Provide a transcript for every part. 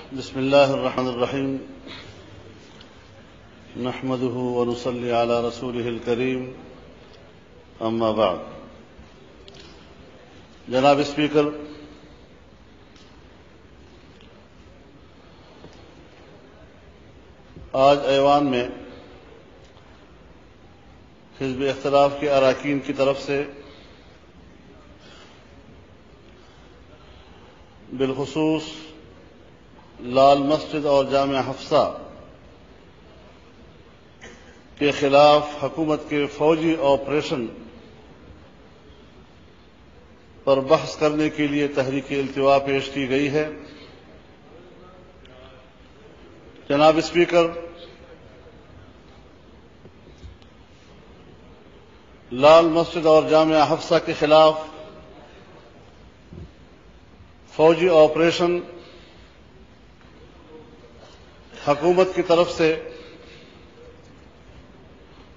بسم الله الرحمن الرحيم نحمده ونصلي على رسوله الكريم اما بعد. جناب اسپیکر، آج ایوان میں حزب اختلاف کے اراکین کی طرف سے بالخصوص لال مسجد اور جامعہ حفصہ کے خلاف حکومت کے فوجی آپریشن پر بحث کرنے کے لیے تحریک التوا پیش کی گئی ہے. جناب اسپیکر، لال مسجد اور جامعہ حفصہ کے خلاف فوجی آپریشن حکومت کی طرف سے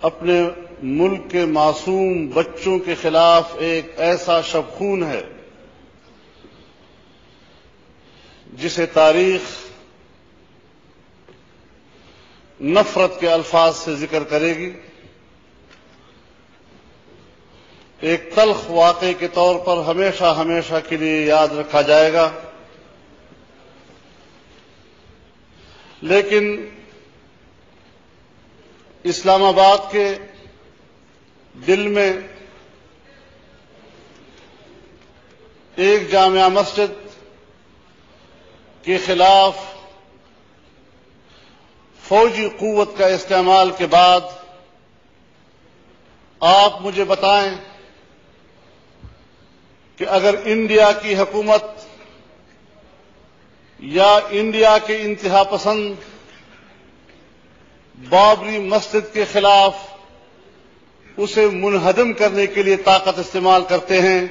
اپنے ملک کے معصوم بچوں کے خلاف ایک ایسا شب خون ہے جسے تاریخ نفرت کے الفاظ سے ذکر کرے گی. ایک تلخ واقعے کے طور پر ہمیشہ ہمیشہ کے لیے یاد رکھا جائے گا، لیکن اسلام آباد کے دل میں ایک جامعہ مسجد کے خلاف فوجی قوت کا استعمال کے بعد آپ مجھے بتائیں کہ اگر انڈیا کی حکومت یا انڈیا کے انتہا پسند بابری مسجد کے خلاف اسے منہدم کرنے کے لیے طاقت استعمال کرتے ہیں،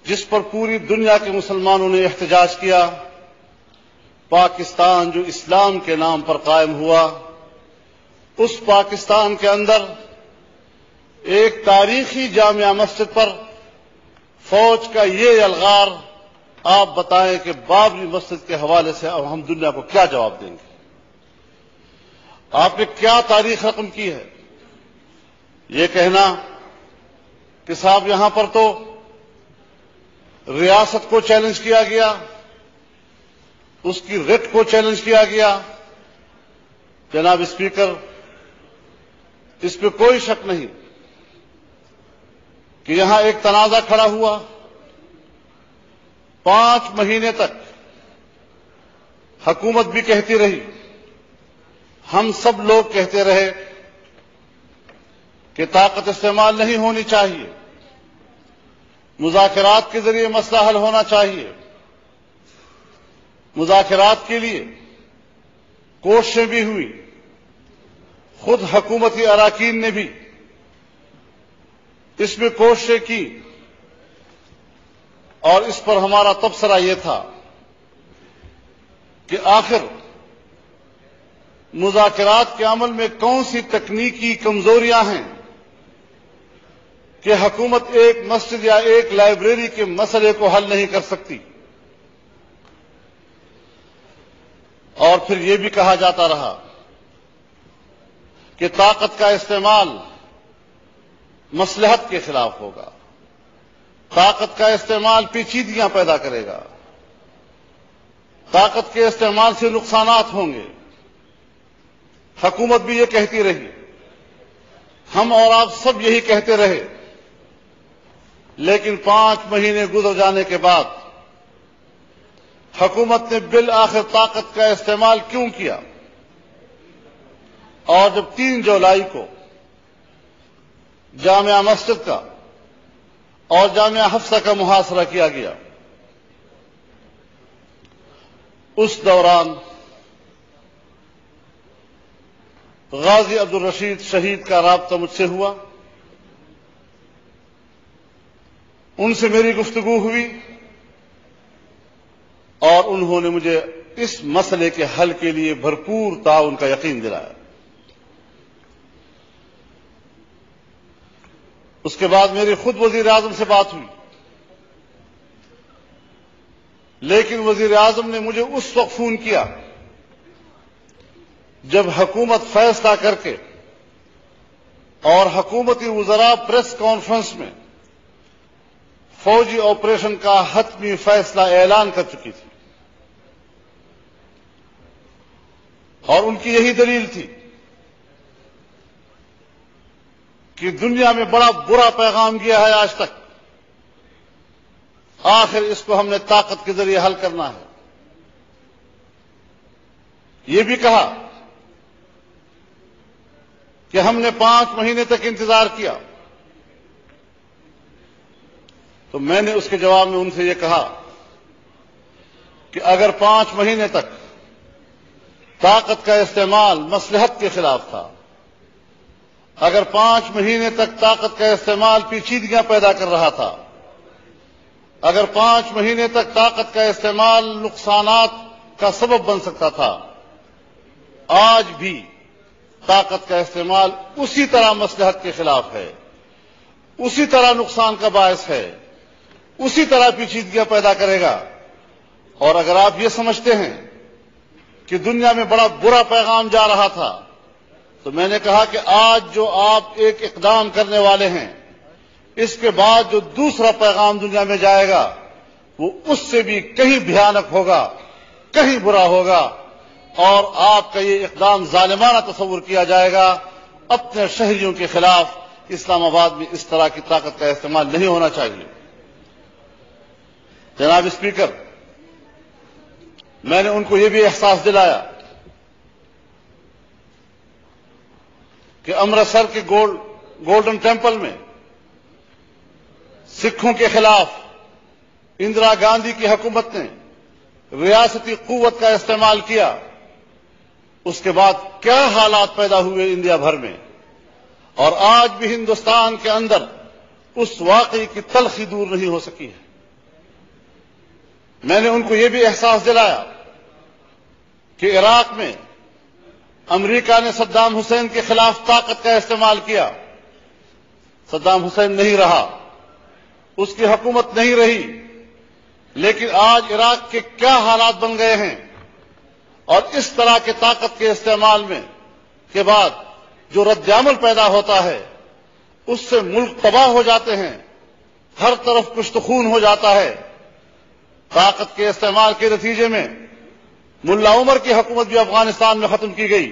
جس پر پوری دنیا کے مسلمانوں نے احتجاج کیا. پاکستان جو اسلام کے نام پر قائم ہوا، اس پاکستان کے اندر ایک تاریخی جامعہ مسجد پر فوج کا یہ الغار، آپ بتائیں کہ بابری مسجد کے حوالے سے اب ہم دنیا کو کیا جواب دیں گے؟ آپ نے کیا تاریخ رقم کی ہے؟ یہ کہنا کہ صاحب یہاں پر تو ریاست کو چیلنج کیا گیا، اس کی ریٹ کو چیلنج کیا گیا. جناب اسپیکر، اس پہ کوئی شک نہیں کہ یہاں ایک تنازع کھڑا ہوا. 5 مہینے تک حکومت بھی کہتی رہی، ہم سب لوگ کہتے رہے کہ طاقت استعمال نہیں ہونی چاہیے، مذاکرات کے ذریعے مسئلہ حل ہونا چاہیے. مذاکرات کے لیے کوششیں بھی ہوئی، خود حکومتی اراکین نے بھی اس میں کوششیں کی، اور اس پر ہمارا تبصرہ یہ تھا کہ آخر مذاکرات کے عمل میں کون سی تکنیکی کمزوریاں ہیں کہ حکومت ایک مسجد یا ایک لائبریری کے مسئلے کو حل نہیں کر سکتی. اور پھر یہ بھی کہا جاتا رہا کہ طاقت کا استعمال مصلحت کے خلاف ہوگا، طاقت کا استعمال پیچیدگیاں پیدا کرے گا، طاقت کے استعمال سے نقصانات ہوں گے. حکومت بھی یہ کہتی رہی، ہم اور آپ سب یہی کہتے رہے، لیکن 5 مہینے گزر جانے کے بعد حکومت نے بالآخر طاقت کا استعمال کیوں کیا؟ اور جب 3 جولائی کو جامعہ مسجد کا اور جامعہ حفصہ کا محاصرہ کیا گیا، اس دوران غازی عبدالرشید شہید کا رابطہ مجھ سے ہوا، ان سے میری گفتگو ہوئی اور انہوں نے مجھے اس مسئلے کے حل کے لیے بھرپور تعاون کا یقین دلایا. اس کے بعد میری خود وزیر اعظم سے بات ہوئی، لیکن وزیر اعظم نے مجھے اس وقت فون کیا جب حکومت فیصلہ کر کے اور حکومتی وزراء پریس کانفرنس میں فوجی آپریشن کا حتمی فیصلہ اعلان کر چکی تھی، اور ان کی یہی دلیل تھی کہ دنیا میں بڑا برا پیغام گیا ہے آج تک، آخر اس کو ہم نے طاقت کے ذریعے حل کرنا ہے۔ یہ بھی کہا کہ ہم نے 5 مہینے تک انتظار کیا، تو میں نے اس کے جواب میں ان سے یہ کہا کہ اگر 5 مہینے تک طاقت کا استعمال مصلحت کے خلاف تھا، اگر 5 مہینے تک طاقت کا استعمال پیچیدگیاں پیدا کر رہا تھا، اگر 5 مہینے تک طاقت کا استعمال نقصانات کا سبب بن سکتا تھا، آج بھی طاقت کا استعمال اسی طرح مصلحت کے خلاف ہے، اسی طرح نقصان کا باعث ہے، اسی طرح پیچیدگیاں پیدا کرے گا۔ اور اگر آپ یہ سمجھتے ہیں کہ دنیا میں بڑا برا پیغام جا رہا تھا، تو میں نے کہا کہ آج جو آپ ایک اقدام کرنے والے ہیں، اس کے بعد جو دوسرا پیغام دنیا میں جائے گا وہ اس سے بھی کہیں بھیانک ہوگا، کہیں برا ہوگا، اور آپ کا یہ اقدام ظالمانہ تصور کیا جائے گا۔ اپنے شہریوں کے خلاف اسلام آباد میں اس طرح کی طاقت کا استعمال نہیں ہونا چاہیے۔ جناب اسپیکر، میں نے ان کو یہ بھی احساس دلایا کہ امرتسر کے گولڈن ٹیمپل میں سکھوں کے خلاف اندرا گاندھی کی حکومت نے ریاستی قوت کا استعمال کیا، اس کے بعد کیا حالات پیدا ہوئے انڈیا بھر میں، اور آج بھی ہندوستان کے اندر اس واقعے کی تلخی دور نہیں ہو سکی ہے۔ میں نے ان کو یہ بھی احساس دلایا کہ عراق میں امریکہ نے صدام حسین کے خلاف طاقت کا استعمال کیا، صدام حسین نہیں رہا، اس کی حکومت نہیں رہی، لیکن آج عراق کے کیا حالات بن گئے ہیں، اور اس طرح کے طاقت کے استعمال میں کے بعد جو رد عمل پیدا ہوتا ہے اس سے ملک تباہ ہو جاتے ہیں، ہر طرف کشت خون ہو جاتا ہے۔ طاقت کے استعمال کے نتیجے میں ملا عمر کی حکومت بھی افغانستان میں ختم کی گئی،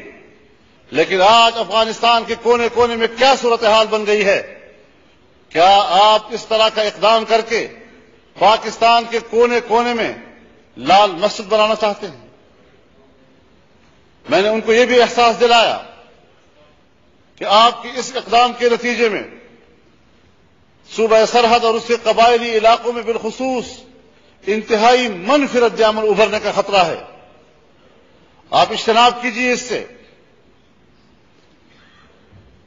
لیکن آج افغانستان کے کونے کونے میں کیا صورتحال بن گئی ہے؟ کیا آپ اس طرح کا اقدام کر کے پاکستان کے کونے کونے میں لال مسجد بنانا چاہتے ہیں؟ میں نے ان کو یہ بھی احساس دلایا کہ آپ کے اس اقدام کے نتیجے میں صوبہ سرحد اور اس کے قبائلی علاقوں میں بالخصوص انتہائی منفی رد عمل ابھرنے کا خطرہ ہے۔ آپ اجتناب کیجیے اس سے۔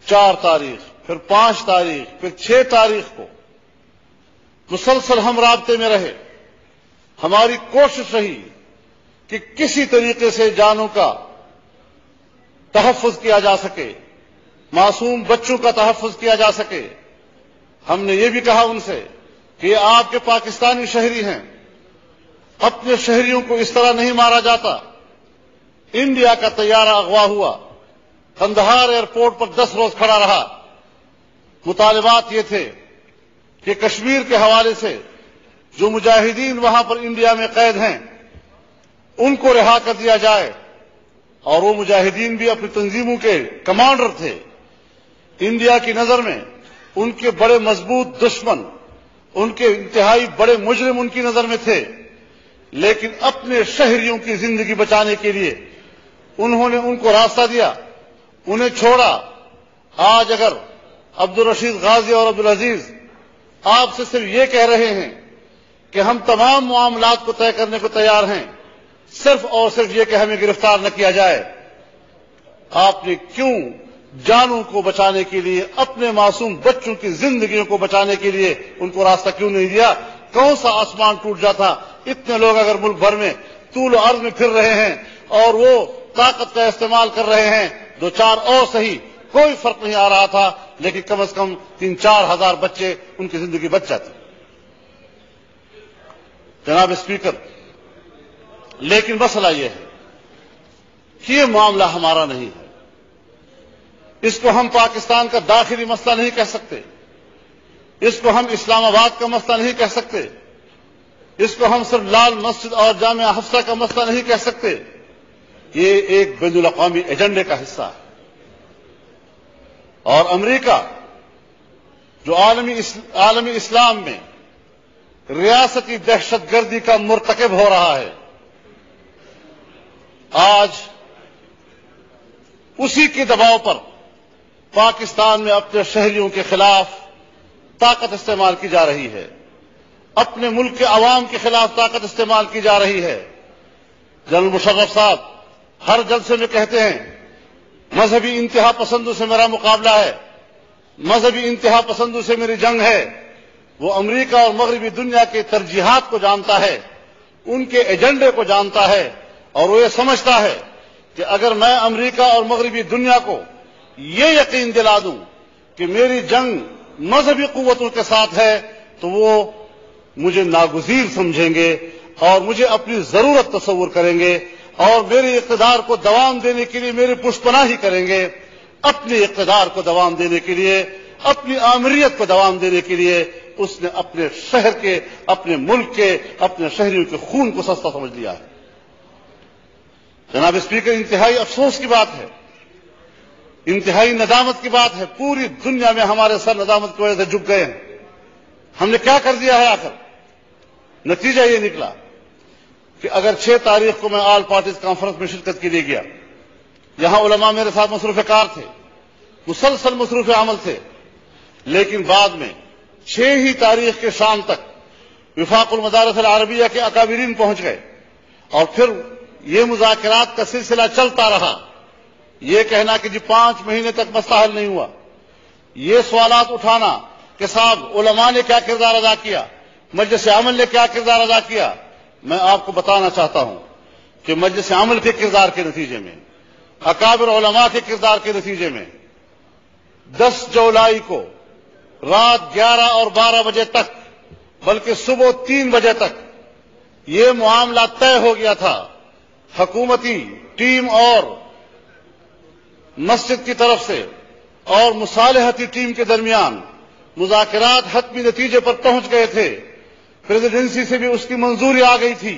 4 تاریخ، پھر 5 تاریخ، پھر 6 تاریخ کو مسلسل ہم رابطے میں رہے، ہماری کوشش رہی کہ کسی طریقے سے جانوں کا تحفظ کیا جا سکے، معصوم بچوں کا تحفظ کیا جا سکے۔ ہم نے یہ بھی کہا ان سے کہ یہ آپ کے پاکستانی شہری ہیں، اپنے شہریوں کو اس طرح نہیں مارا جاتا۔ انڈیا کا طیارہ اغوا ہوا، قندھار ایئرپورٹ پر 10 روز کھڑا رہا۔ مطالبات یہ تھے کہ کشمیر کے حوالے سے جو مجاہدین وہاں پر انڈیا میں قید ہیں ان کو رہا کر دیا جائے، اور وہ مجاہدین بھی اپنی تنظیموں کے کمانڈر تھے۔ انڈیا کی نظر میں ان کے بڑے مضبوط دشمن، ان کے انتہائی بڑے مجرم ان کی نظر میں تھے، لیکن اپنے شہریوں کی زندگی بچانے کے لیے انہوں نے ان کو راستہ دیا، انہیں چھوڑا۔ آج اگر عبدالرشید غازی اور عبدالعزیز آپ سے صرف یہ کہہ رہے ہیں کہ ہم تمام معاملات کو طے کرنے کو تیار ہیں، صرف اور صرف یہ کہ ہمیں گرفتار نہ کیا جائے، آپ نے کیوں جانوں کو بچانے کے لیے، اپنے معصوم بچوں کی زندگیوں کو بچانے کے لیے ان کو راستہ کیوں نہیں دیا؟ کون سا آسمان ٹوٹ جاتا؟ اتنے لوگ اگر ملک بھر میں طول و عرض میں پھر رہے ہیں اور وہ طاقت کا استعمال کر رہے ہیں، 2-4 اور صحیح، کوئی فرق نہیں آ رہا تھا، لیکن کم از کم 3-4 ہزار بچے ان کی زندگی بچ جاتی۔ جناب اسپیکر، لیکن مسئلہ یہ ہے کہ یہ معاملہ ہمارا نہیں ہے. اس کو ہم پاکستان کا داخلی مسئلہ نہیں کہہ سکتے. اس کو ہم اسلام آباد کا مسئلہ نہیں کہہ سکتے. اس کو ہم صرف لال مسجد اور جامعہ حفصہ کا مسئلہ نہیں کہہ سکتے. یہ ایک بین الاقوامی ایجنڈے کا حصہ ہے. اور امریکہ جو عالمی اسلام میں ریاستی دہشت گردی کا مرتکب ہو رہا ہے، آج اسی کے دباؤ پر پاکستان میں اپنے شہریوں کے خلاف طاقت استعمال کی جا رہی ہے. اپنے ملک کے عوام کے خلاف طاقت استعمال کی جا رہی ہے. جنرل مشرف صاحب ہر جلسے میں کہتے ہیں مذہبی انتہا پسندوں سے میرا مقابلہ ہے، مذہبی انتہا پسندوں سے میری جنگ ہے. وہ امریکہ اور مغربی دنیا کے ترجیحات کو جانتا ہے، ان کے ایجنڈے کو جانتا ہے، اور وہ یہ سمجھتا ہے کہ اگر میں امریکہ اور مغربی دنیا کو یہ یقین دلا دوں کہ میری جنگ مذہبی قوتوں کے ساتھ ہے تو وہ مجھے ناگزیر سمجھیں گے اور مجھے اپنی ضرورت تصور کریں گے اور میرے اقتدار کو دوام دینے کے لیے میری پشت پناہی کریں گے. اپنے اقتدار کو دوام دینے کے لیے، اپنی آمریت کو دوام دینے کے لیے اس نے اپنے شہر کے، اپنے ملک کے، اپنے شہریوں کے خون کو سستا سمجھ لیا ہے. جناب اسپیکر، انتہائی افسوس کی بات ہے، انتہائی ندامت کی بات ہے. پوری دنیا میں ہمارے سر ندامت کی وجہ سے جھک گئے ہیں. ہم نے کیا کر دیا ہے آخر؟ نتیجہ یہ نکلا کہ اگر 6 تاریخ کو میں آل پارٹیز کانفرنس میں شرکت کے لیے گیا، یہاں علماء میرے ساتھ مصروف کار تھے، مسلسل مصروف عمل تھے، لیکن بعد میں 6 ہی تاریخ کے شام تک وفاق المدارس العربیہ کے اکابرین پہنچ گئے اور پھر یہ مذاکرات کا سلسلہ چلتا رہا. یہ کہنا کہ جی 5 مہینے تک مسئلہ حل نہیں ہوا، یہ سوالات اٹھانا کہ صاحب علماء نے کیا کردار ادا کیا، مجلس عمل نے کیا کردار ادا کیا. میں آپ کو بتانا چاہتا ہوں کہ مجلس عمل کے کردار کے نتیجے میں، اکابر علماء کے کردار کے نتیجے میں 10 جولائی کو رات 11 اور 12 بجے تک، بلکہ صبح 3 بجے تک یہ معاملہ طے ہو گیا تھا. حکومتی ٹیم اور مسجد کی طرف سے اور مصالحتی ٹیم کے درمیان مذاکرات حتمی نتیجے پر پہنچ گئے تھے. پریزیڈنسی سے بھی اس کی منظوری آ گئی تھی.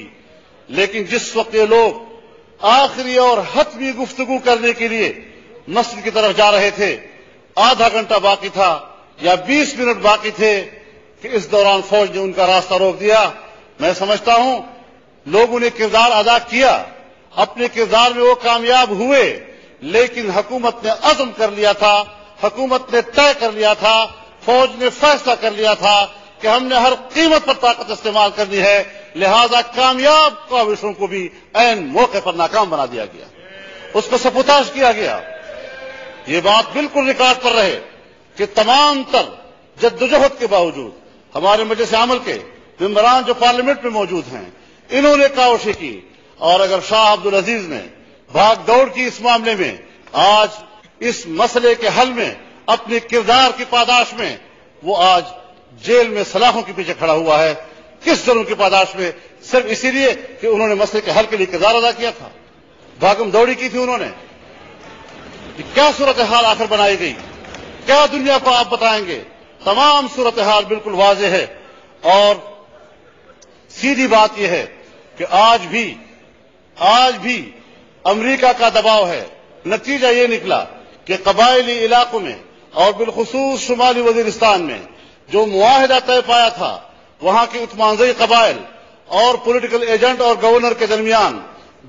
لیکن جس وقت یہ لوگ آخری اور حتمی گفتگو کرنے کے لیے مسجد کی طرف جا رہے تھے، آدھا گھنٹہ باقی تھا یا 20 منٹ باقی تھے کہ اس دوران فوج نے ان کا راستہ روک دیا. میں سمجھتا ہوں لوگوں نے کردار ادا کیا، اپنے کردار میں وہ کامیاب ہوئے، لیکن حکومت نے عزم کر لیا تھا، حکومت نے طے کر لیا تھا، فوج نے فیصلہ کر لیا تھا کہ ہم نے ہر قیمت پر طاقت استعمال کرنی ہے. لہذا کامیاب کاوشوں کو بھی عین موقع پر ناکام بنا دیا گیا، اس کو سبوتاژ کیا گیا. یہ بات بالکل ریکارڈ پر رہے کہ تمام تر جدوجہد کے باوجود ہمارے مجلس عمل کے ممبران جو پارلیمنٹ میں موجود ہیں، انہوں نے کاوشیں کی. اور اگر شاہ عبدالعزیز نے بھاگ دوڑ کی اس معاملے میں، آج اس مسئلے کے حل میں اپنے کردار کی پاداش میں وہ آج جیل میں سلاخوں کے پیچھے کھڑا ہوا ہے. کس جرم کی پاداش میں؟ صرف اسی لیے کہ انہوں نے مسئلے کے حل کے لیے کردار ادا کیا تھا، بھاگم دوڑی کی تھی انہوں نے. کیا صورتحال آخر بنائی گئی؟ کیا دنیا کو آپ بتائیں گے؟ تمام صورتحال بالکل واضح ہے. اور سیدھی بات یہ ہے کہ آج بھی امریکہ کا دباؤ ہے. نتیجہ یہ نکلا کہ قبائلی علاقوں میں اور بالخصوص شمالی وزیرستان میں جو معاہدہ طے پایا تھا، وہاں کے اتمانزئی قبائل اور پولیٹیکل ایجنٹ اور گورنر کے درمیان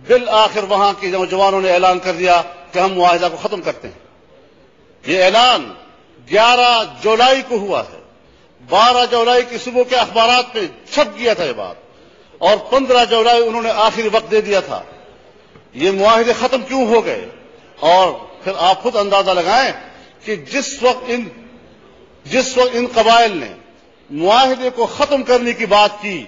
بالآخر وہاں کے نوجوانوں نے اعلان کر دیا کہ ہم معاہدہ کو ختم کرتے ہیں. یہ اعلان 11 جولائی کو ہوا ہے. 12 جولائی کی صبح کے اخبارات میں چھپ گیا تھا یہ بات، اور 15 جولائی انہوں نے آخری وقت دے دیا تھا. یہ معاہدے ختم کیوں ہو گئے؟ اور پھر آپ خود اندازہ لگائیں کہ جس وقت ان قبائل نے معاہدے کو ختم کرنے کی بات کی،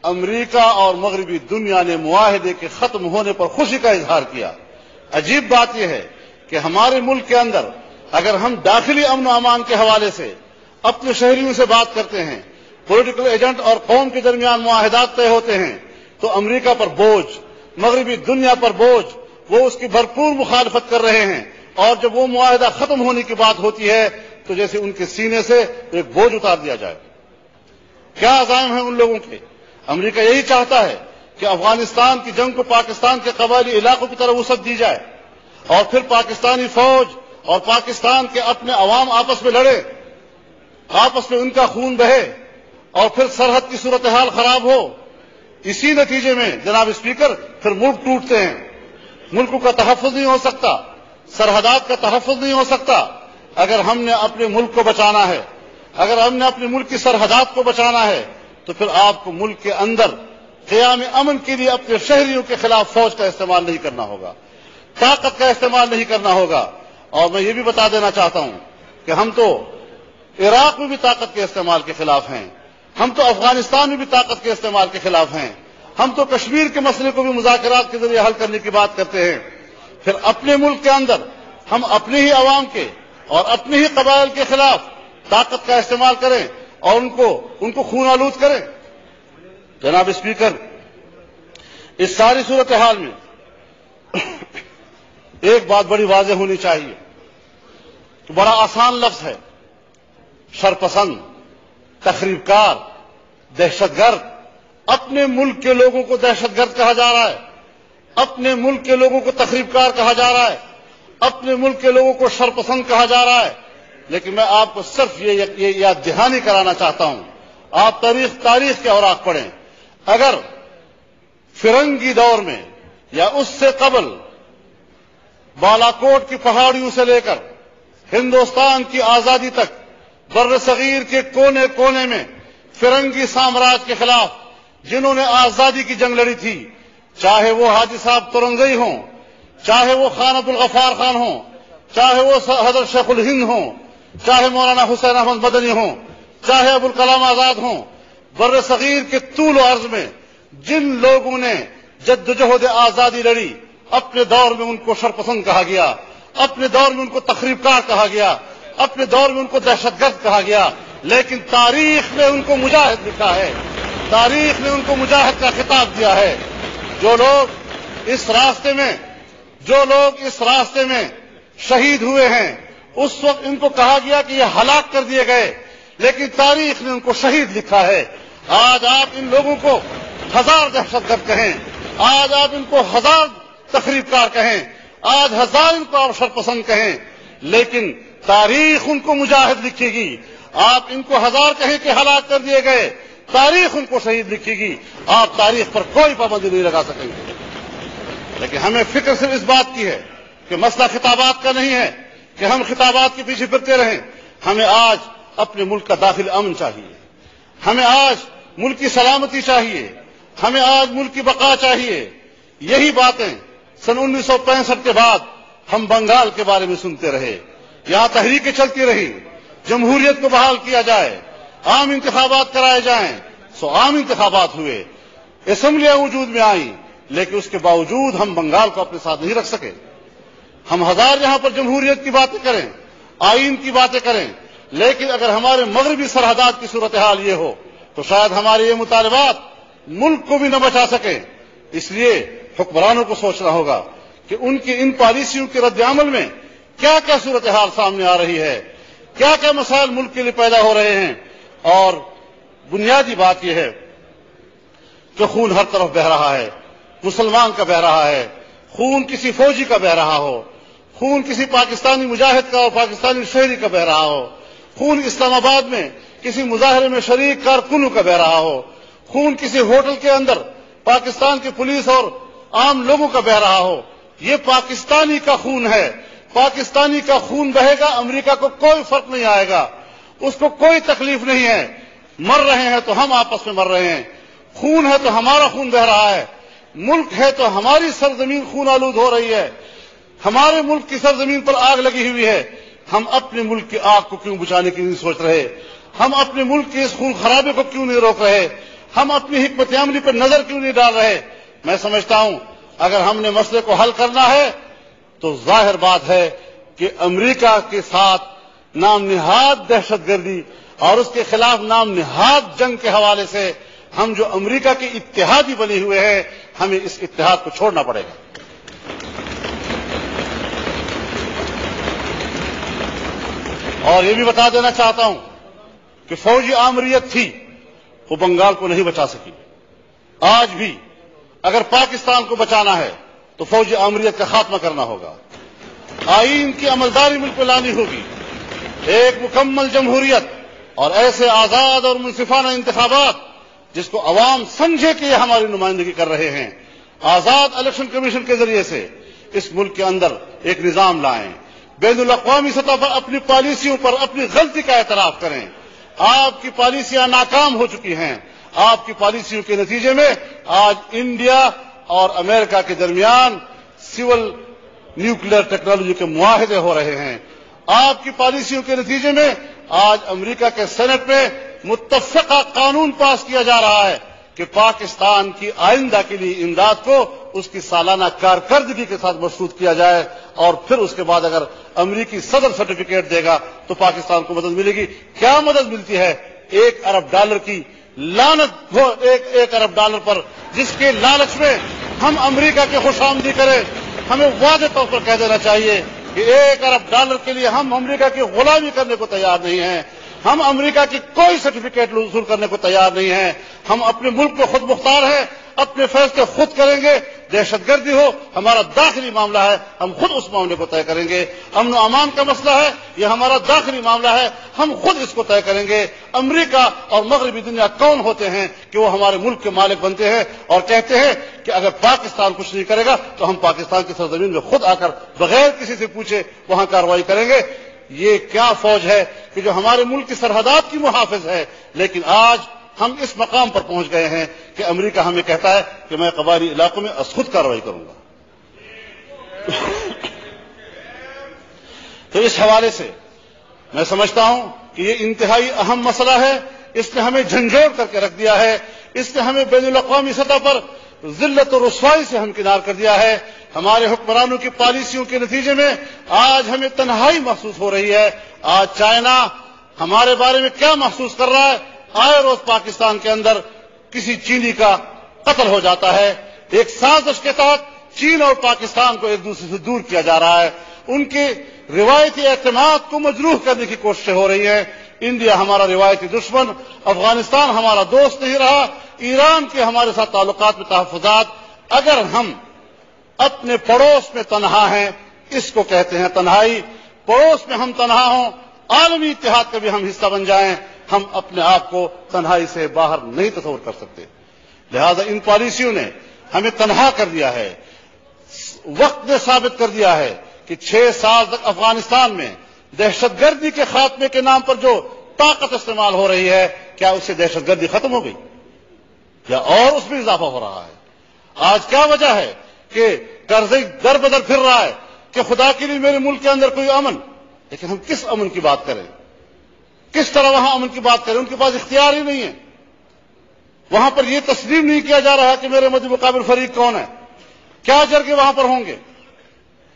امریکہ اور مغربی دنیا نے معاہدے کے ختم ہونے پر خوشی کا اظہار کیا. عجیب بات یہ ہے کہ ہمارے ملک کے اندر اگر ہم داخلی امن و امان کے حوالے سے اپنے شہریوں سے بات کرتے ہیں، پولیٹیکل ایجنٹ اور قوم کے درمیان معاہدات طے ہوتے ہیں، تو امریکہ پر بوجھ، مغربی دنیا پر بوجھ، وہ اس کی بھرپور مخالفت کر رہے ہیں، اور جب وہ معاہدہ ختم ہونے کی بات ہوتی ہے تو جیسے ان کے سینے سے ایک بوجھ اتار دیا جائے۔ کیا عزائم ہیں ان لوگوں کے؟ امریکہ یہی چاہتا ہے کہ افغانستان کی جنگ کو پاکستان کے قبائلی علاقوں کی طرف وسعت دی جائے، اور پھر پاکستانی فوج اور پاکستان کے اپنے عوام آپس میں لڑے، آپس میں ان کا خون بہے، اور پھر سرحد کی صورتحال خراب ہو۔ اسی نتیجے میں جناب اسپیکر پھر ملک ٹوٹتے ہیں، ملک کا تحفظ نہیں ہو سکتا، سرحدات کا تحفظ نہیں ہو سکتا۔ اگر ہم نے اپنے ملک کو بچانا ہے، اگر ہم نے اپنے ملک کی سرحدات کو بچانا ہے، تو پھر آپ کو ملک کے اندر قیام امن کے لیے اپنے شہریوں کے خلاف فوج کا استعمال نہیں کرنا ہوگا، طاقت کا استعمال نہیں کرنا ہوگا۔ اور میں یہ بھی بتا دینا چاہتا ہوں کہ ہم تو عراق میں بھی طاقت کے استعمال کے خلاف ہیں، ہم تو افغانستان میں بھی طاقت کے استعمال کے خلاف ہیں، ہم تو کشمیر کے مسئلے کو بھی مذاکرات کے ذریعے حل کرنے کی بات کرتے ہیں۔ پھر اپنے ملک کے اندر ہم اپنے ہی عوام کے اور اپنے ہی قبائل کے خلاف طاقت کا استعمال کریں اور ان کو خون آلود کریں۔ جناب اسپیکر، اس ساری صورتحال میں ایک بات بڑی واضح ہونی چاہیے کہ بڑا آسان لفظ ہے، شرپسند، تخریب کار، دہشت گرد۔ اپنے ملک کے لوگوں کو دہشت گرد کہا جا رہا ہے، اپنے ملک کے لوگوں کو تخریب کار کہا جا رہا ہے، اپنے ملک کے لوگوں کو شرپسند کہا جا رہا ہے۔ لیکن میں آپ کو صرف یہ یاد دہانی کرانا چاہتا ہوں، آپ تاریخ کے اوراق پڑھیں۔ اگر فرنگی دور میں یا اس سے قبل بالاکوٹ کی پہاڑیوں سے لے کر ہندوستان کی آزادی تک بر صغیر کے کونے کونے میں فرنگی سامراج کے خلاف جنہوں نے آزادی کی جنگ لڑی تھی، چاہے وہ حاجی صاحب ترنگئی ہوں، چاہے وہ خان عبد الغفار خان ہوں، چاہے وہ حضرت شیخ الہند ہوں، چاہے مولانا حسین احمد مدنی ہوں، چاہے ابوالکلام آزاد ہوں، بر صغیر کے طول و عرض میں جن لوگوں نے جدوجہد آزادی لڑی، اپنے دور میں ان کو شرپسند کہا گیا، اپنے دور میں ان کو تخریب کار کہا گیا، اپنے دور میں ان کو دہشت گرد کہا گیا، لیکن تاریخ نے ان کو مجاہد لکھا ہے، تاریخ نے ان کو مجاہد کا خطاب دیا ہے۔ جو لوگ اس راستے میں شہید ہوئے ہیں، اس وقت ان کو کہا گیا کہ یہ ہلاک کر دیے گئے، لیکن تاریخ نے ان کو شہید لکھا ہے۔ آج آپ ان لوگوں کو 1000 دہشت گرد کہیں، آج آپ ان کو 1000 تخریب کار کہیں، آج 1000 ان کو آپ شرپسند کہیں، لیکن تاریخ ان کو مجاہد لکھے گی۔ آپ ان کو 1000 کہیں کہ ہلاک کر دیے گئے، تاریخ ان کو شہید لکھے گی۔ آپ تاریخ پر کوئی پابندی نہیں لگا سکیں گے۔ لیکن ہمیں فکر صرف اس بات کی ہے کہ مسئلہ خطابات کا نہیں ہے کہ ہم خطابات کے پیچھے پھرتے رہیں۔ ہمیں آج اپنے ملک کا داخلی امن چاہیے، ہمیں آج ملک کی سلامتی چاہیے، ہمیں آج ملک کی بقا چاہیے۔ یہی باتیں سن 1965 کے بعد ہم بنگال کے بارے میں سنتے رہے، یہاں تحریکیں چلتی رہی، جمہوریت کو بحال کیا جائے، عام انتخابات کرائے جائیں، عام انتخابات ہوئے، اسمبلیاں وجود میں آئیں، لیکن اس کے باوجود ہم بنگال کو اپنے ساتھ نہیں رکھ سکے۔ ہم 1000 یہاں پر جمہوریت کی باتیں کریں، آئین کی باتیں کریں، لیکن اگر ہمارے مغربی سرحدات کی صورتحال یہ ہو تو شاید ہمارے یہ مطالبات ملک کو بھی نہ بچا سکیں۔ اس لیے حکمرانوں کو سوچنا ہوگا کہ ان کی ان پالیسیوں کے رد عمل میں کیا کیا صورتحال سامنے آ رہی ہے، کیا کیا مسائل ملک کے لیے پیدا ہو رہے ہیں۔ اور بنیادی بات یہ ہے کہ خون ہر طرف بہ رہا ہے، مسلمان کا بہ رہا ہے، خون کسی فوجی کا بہ رہا ہو، خون کسی پاکستانی مجاہد کا اور پاکستانی شہری کا بہ رہا ہو، خون اسلام آباد میں کسی مظاہرے میں شریک کارکنوں کا بہ رہا ہو، خون کسی ہوٹل کے اندر پاکستان کی پولیس اور عام لوگوں کا بہ رہا ہو۔ یہ پاکستانی کا خون ہے، پاکستانی کا خون بہے گا، امریکہ کو کوئی فرق نہیں آئے گا، اس کو کوئی تکلیف نہیں ہے۔ مر رہے ہیں تو ہم آپس میں مر رہے ہیں، خون ہے تو ہمارا خون بہ رہا ہے، ملک ہے تو ہماری سرزمین خون آلود ہو رہی ہے، ہمارے ملک کی سرزمین پر آگ لگی ہوئی ہے۔ ہم اپنے ملک کی آگ کو کیوں بجھانے کی نہیں سوچ رہے؟ ہم اپنے ملک کے اس خون خرابے کو کیوں نہیں روک رہے؟ ہم اپنی حکمت عملی پر نظر کیوں نہیں ڈال رہے؟ میں سمجھتا ہوں اگر ہم نے مسئلے کو حل کرنا ہے تو ظاہر بات ہے کہ امریکہ کے ساتھ نام نہاد دہشت گردی اور اس کے خلاف نام نہاد جنگ کے حوالے سے ہم جو امریکہ کے اتحادی بنے ہوئے ہیں ہمیں اس اتحاد کو چھوڑنا پڑے گا۔ اور یہ بھی بتا دینا چاہتا ہوں کہ فوجی آمریت تھی، وہ بنگال کو نہیں بچا سکی۔ آج بھی اگر پاکستان کو بچانا ہے تو فوجی آمریت کا خاتمہ کرنا ہوگا، آئین کی عملداری ملک میں لانی ہوگی، ایک مکمل جمہوریت اور ایسے آزاد اور منصفانہ انتخابات جس کو عوام سمجھے کہ یہ ہماری نمائندگی کر رہے ہیں، آزاد الیکشن کمیشن کے ذریعے سے اس ملک کے اندر ایک نظام لائیں، بین الاقوامی سطح پر اپنی پالیسیوں پر اپنی غلطی کا اعتراف کریں۔ آپ کی پالیسیاں ناکام ہو چکی ہیں، آپ کی پالیسیوں کے نتیجے میں آج انڈیا اور امریکہ کے درمیان سول نیوکلیئر ٹیکنالوجی کے معاہدے ہو رہے ہیں، آپ کی پالیسیوں کے نتیجے میں آج امریکہ کے سینٹ میں متفقہ قانون پاس کیا جا رہا ہے کہ پاکستان کی آئندہ کے لیے امداد کو اس کی سالانہ کارکردگی کے ساتھ مشروط کیا جائے، اور پھر اس کے بعد اگر امریکی صدر سرٹیفکیٹ دے گا تو پاکستان کو مدد ملے گی۔ کیا مدد ملتی ہے؟ $1 ارب کی لعنت ہو ایک ارب ڈالر پر، جس کے لالچ میں ہم امریکہ کی خوش آمدی کریں۔ ہمیں واضح طور پر کہہ دینا چاہیے کہ $1 ارب کے لیے ہم امریکہ کی غلامی کرنے کو تیار نہیں ہیں، ہم امریکہ کی کوئی سرٹیفکیٹ وصول کرنے کو تیار نہیں ہیں، ہم اپنے ملک میں خود مختار ہیں، اپنے فیصلے خود کریں گے، دہشت گردی ہو ہمارا داخلی معاملہ ہے، ہم خود اس معاملے کو طے کریں گے، امن و امان کا مسئلہ ہے یہ ہمارا داخلی معاملہ ہے، ہم خود اس کو طے کریں گے۔ امریکہ اور مغربی دنیا کون ہوتے ہیں کہ وہ ہمارے ملک کے مالک بنتے ہیں اور کہتے ہیں کہ اگر پاکستان کچھ نہیں کرے گا تو ہم پاکستان کی سرزمین میں خود آ کر بغیر کسی سے پوچھے وہاں کارروائی کریں گے۔ یہ کیا فوج ہے کہ جو ہمارے ملک کی سرحدات کی محافظ ہے، لیکن آج ہم اس مقام پر پہنچ گئے ہیں کہ امریکہ ہمیں کہتا ہے کہ میں قبائلی علاقوں میں خود کارروائی کروں گا۔ تو اس حوالے سے میں سمجھتا ہوں کہ یہ انتہائی اہم مسئلہ ہے، اس نے ہمیں جھنجھوڑ کر کے رکھ دیا ہے، اس نے ہمیں بین الاقوامی سطح پر ذلت و رسوائی سے ہمکنار کر دیا ہے۔ ہمارے حکمرانوں کی پالیسیوں کے نتیجے میں آج ہمیں تنہائی محسوس ہو رہی ہے۔ آج چائنا ہمارے بارے میں کیا محسوس کر رہا ہے؟ آئے روز پاکستان کے اندر کسی چینی کا قتل ہو جاتا ہے، ایک سازش کے تحت چین اور پاکستان کو ایک دوسرے سے دور کیا جا رہا ہے، ان کے روایتی اعتماد کو مجروح کرنے کی کوششیں ہو رہی ہیں۔ انڈیا ہمارا روایتی دشمن، افغانستان ہمارا دوست نہیں رہا، ایران کے ہمارے ساتھ تعلقات میں تحفظات۔ اگر ہم اپنے پڑوس میں تنہا ہیں، اس کو کہتے ہیں تنہائی، پڑوس میں ہم تنہا ہوں، عالمی اتحاد کا بھی ہم حصہ بن جائیں، ہم اپنے آپ کو تنہائی سے باہر نہیں تصور کر سکتے۔ لہذا ان پالیسیوں نے ہمیں تنہا کر دیا ہے۔ وقت نے ثابت کر دیا ہے کہ 6 سال تک افغانستان میں دہشت گردی کے خاتمے کے نام پر جو طاقت استعمال ہو رہی ہے، کیا اس سے دہشت گردی ختم ہو گئی یا اور اس میں اضافہ ہو رہا ہے؟ آج کیا وجہ ہے کہ قرضی در بدر پھر رہا ہے کہ خدا کے لیے میرے ملک کے اندر کوئی امن، لیکن ہم کس امن کی بات کریں، کس طرح وہاں امن کی بات کریں؟ ان کے پاس اختیار ہی نہیں ہے۔ وہاں پر یہ تسلیم نہیں کیا جا رہا کہ میرے مدد مقابل فریق کون ہے، کیا جرگے وہاں پر ہوں گے۔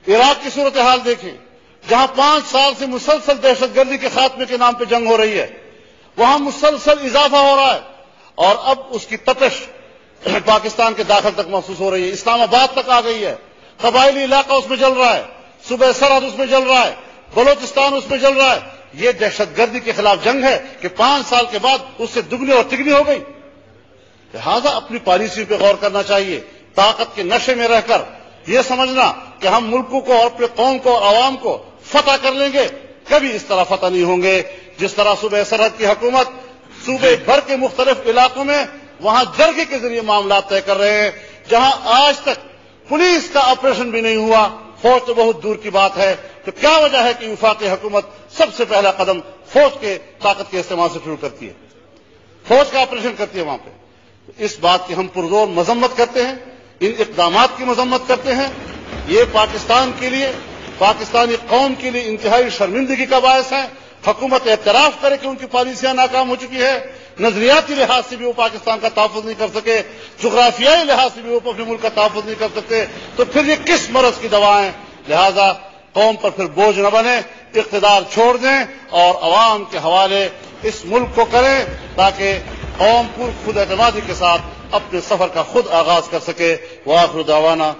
عراق کی صورتحال دیکھیں، جہاں 5 سال سے مسلسل دہشت گردی کے خاتمے کے نام پہ جنگ ہو رہی ہے، وہاں مسلسل اضافہ ہو رہا ہے، اور اب اس کی تپش پاکستان کے داخل تک محسوس ہو رہی ہے، اسلام آباد تک آ گئی ہے، قبائلی علاقہ اس میں جل رہا ہے، صوبہ سرحد اس میں جل رہا ہے، بلوچستان اس میں جل رہا ہے۔ یہ دہشت گردی کے خلاف جنگ ہے کہ 5 سال کے بعد اس سے دگنی اور تگنی ہو گئی۔ لہذا اپنی پالیسی پہ غور کرنا چاہیے۔ طاقت کے نشے میں رہ کر یہ سمجھنا کہ ہم ملکوں کو اور اپنے قوم کو اور عوام کو فتح کر لیں گے، کبھی اس طرح فتح نہیں ہوں گے۔ جس طرح صوبہ سرحد کی حکومت صوبے بھر کے مختلف علاقوں میں وہاں جرگے کے ذریعے معاملات طے کر رہے ہیں، جہاں آج تک پولیس کا آپریشن بھی نہیں ہوا، فوج تو بہت دور کی بات ہے۔ تو کیا وجہ ہے کہ وفاقی حکومت سب سے پہلا قدم فوج کے طاقت کے استعمال سے شروع کرتی ہے، فوج کا آپریشن کرتی ہے وہاں پہ؟ اس بات کی ہم پرزور مذمت کرتے ہیں، ان اقدامات کی مذمت کرتے ہیں۔ یہ پاکستان کے لیے، پاکستانی قوم کے لیے انتہائی شرمندگی کا باعث ہے۔ حکومت اعتراف کرے کہ ان کی پالیسیاں ناکام ہو چکی ہے، نظریاتی لحاظ سے بھی وہ پاکستان کا تحفظ نہیں کر سکے، جغرافیائی لحاظ سے بھی وہ اپنے ملک کا تحفظ نہیں کر سکتے، تو پھر یہ کس مرض کی دوا ہیں؟ لہذا قوم پر پھر بوجھ نہ بنے، اقتدار چھوڑ دیں اور عوام کے حوالے اس ملک کو کریں، تاکہ قوم خود اعتمادی کے ساتھ اپنے سفر کا خود آغاز کر سکے۔ وآخر دعوانا